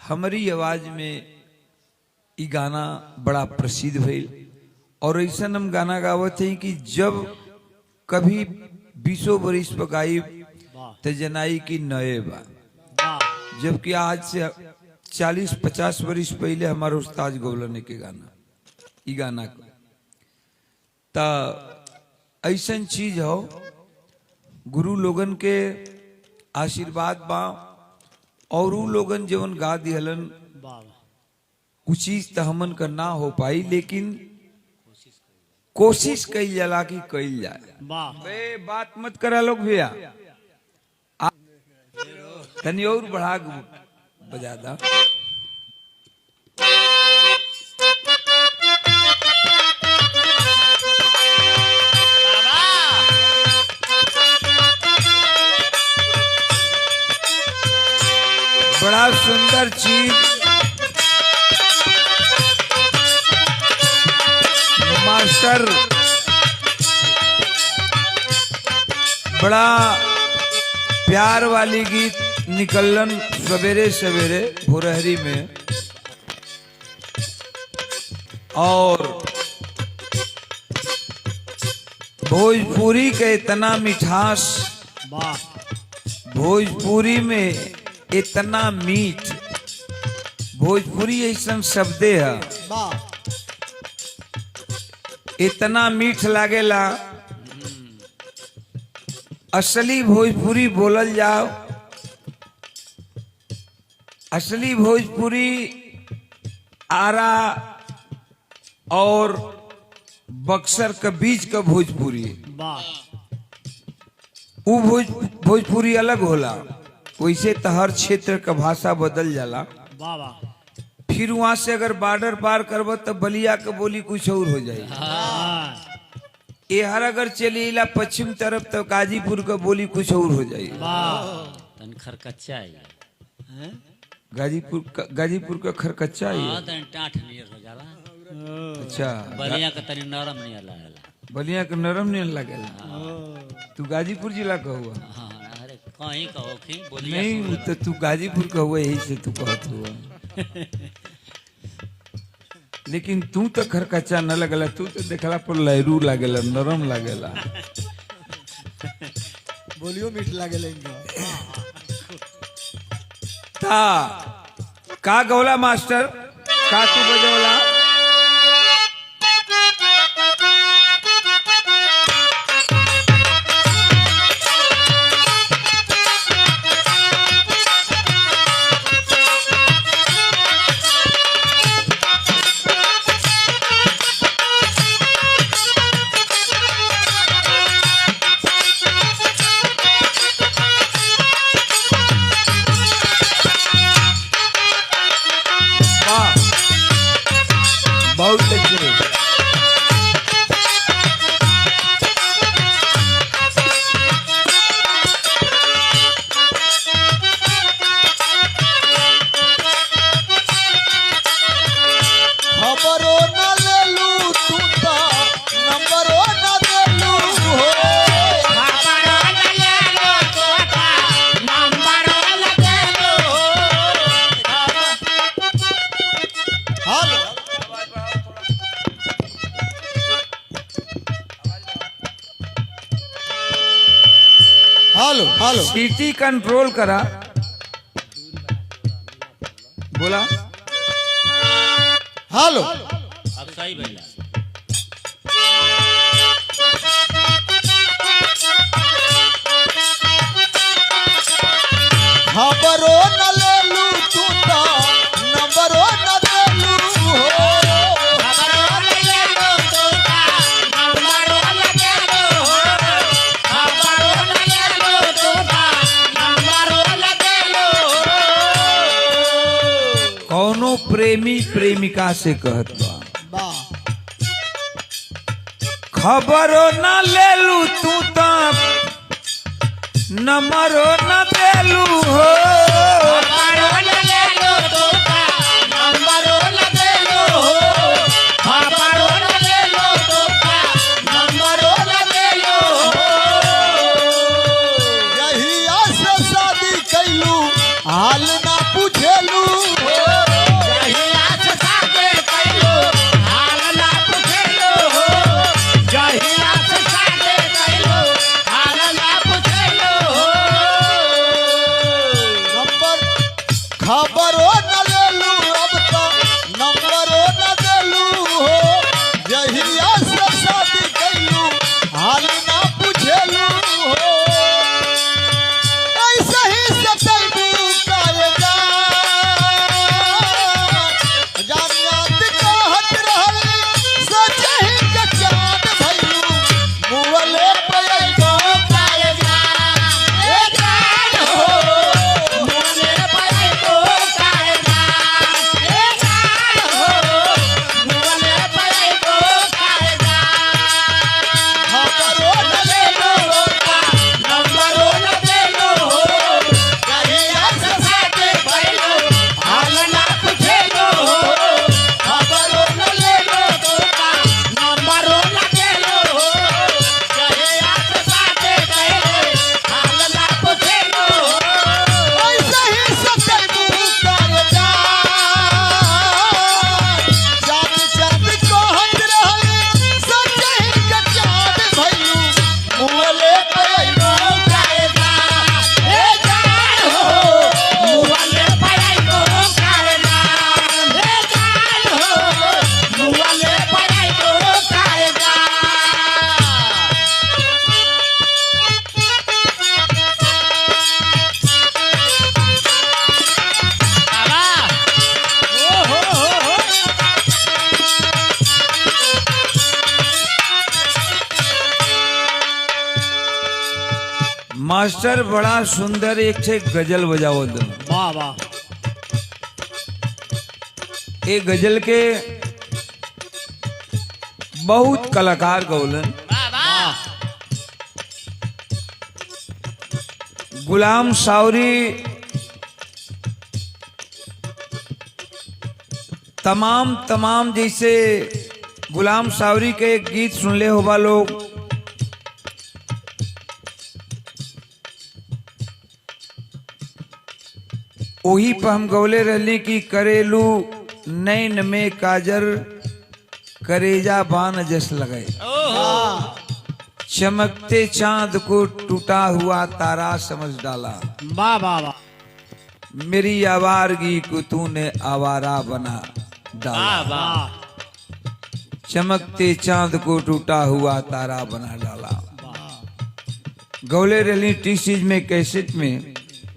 हमारी आवाज में ये गाना बड़ा प्रसिद्ध भइल और ऐसा हम गाना गावत हैं कि जब कभी 20 बरिस पर गाई तो जनाई की नए बा, जबकि आज से 40-50 बरिस पहले हमारे उस्ताद गौलने के गाना ई गाना ता ऐसा चीज हो गुरु लोगन के आशीर्वाद बा और उ लोगन जवन गा दिहलन कुछ चीज तो हमन का ना हो पाई लेकिन कोशिश कई जाला कि कई जाए। बे बात मत करा लोग भैया, तनी और बढ़ा बजा दा। बड़ा सुंदर चीज मास्टर, बड़ा प्यार वाली गीत निकलन सवेरे सवेरे भोरहरी में और भोजपुरी के इतना मिठास, भोजपुरी में इतना मीठ, भोजपुरी ऐसा शब्द है इतना मीठ लागेला। असली भोजपुरी बोलल जाओ, असली भोजपुरी आरा और बक्सर के बीच का भोजपुरी, वो भोजपुरी अलग होला। वैसे तो हर क्षेत्र का भाषा बदल जाला, फिर वहां से अगर बॉर्डर पार करब तो बलिया के बोली कुछ और हो जाए। ये हर अगर चलेला पश्चिम तरफ तो गाजीपुर का बोली कुछ और हो जाए। खरकच्चा गाजीपुर का खरकच्चा ही हो जाला। अच्छा, बलिया का तनी नरम नहीं लगेला, बलिया का नरम नहीं लगेला। तू गाजीपुर जिला का हुआ? अरे कहीं कहो नहीं तो तू गाजीपुर का हुआ, यही से तू कहत हुआ। लेकिन तू तो खरकच्चा न लगेला, तू तो देखला पर लहरू लागेला, नरम लागेला, बोलियो मीठ लागेला। ता का गौला मास्टर, का तू बजौला? बहुत अच्छे। खबरो न लेलू तू तो नंबरो न देलू हो। खबरो न लेलू तू तो नंबरो न देलू हेलो हेलो हेलो सीटी कंट्रोल करा, बोला हेलो। अब सही भैया। खबरो न लेलू तू तो नंबरो न देलू हो। खबरो न लेलू तू तो नंबरो न देलू खबरो न लेलू तू तो नंबरो न देलू। कौनो प्रेमी प्रेमिका से कहत बा, खबरो न लेलू तू तो नंबरो न देलू हो। खबरो न लेलू तू तो नंबरो न देलू खबरो न लेलू तू तो नंबरो न देलू। यही से शादी कैलू हाल ना खबरो न लेलू अब तो नंबरो न देलू हो जहिया से शादी कैलू हाल ना पूछेलू हो ऐसे ही सतैबू कायदा जान याद कहत रहली सोचे ही के चाँद भइलू मुअले पे अइबो कायदा ए जान हो मुअले पे को कायदा ए जान हो मुअले पे को कायदा खबरो न लेलो का नंबरो न देलो हो कहिया से साथे भइलो हाल ना पूछेलो हो खबरो न लेलो का नंबरो न देलो हो कहिया से साथे भइलो हाल ना पूछेलो हो ऐसे ही सतैबू कायदा चाँद चाँद कहत रहली सोचे ही के चाँद भइलू मुअले पे अइबो कायदा ए जान हो मुअले पे को कायदा ए जान हो मुअले पे को कायदा मास्टर बड़ा सुंदर एक ठे गजल बजाओ दो। वाह वाह एक गजल के बहुत कलाकार गौलन। गुलाम सावरी तमाम जैसे गुलाम सावरी के एक गीत सुनले होगा लोग, वही पर हम गौले रहले कि करेलू नैन में काजर करेजा बान जस लगे, चमकते चांद को टूटा हुआ तारा समझ डाला। वाह वाह वाह मेरी आवारगी को तूने आवारा बना डाला। वाह चमकते चांद को टूटा हुआ तारा बना डाला। गौले रहली टी सीज में कैसेट में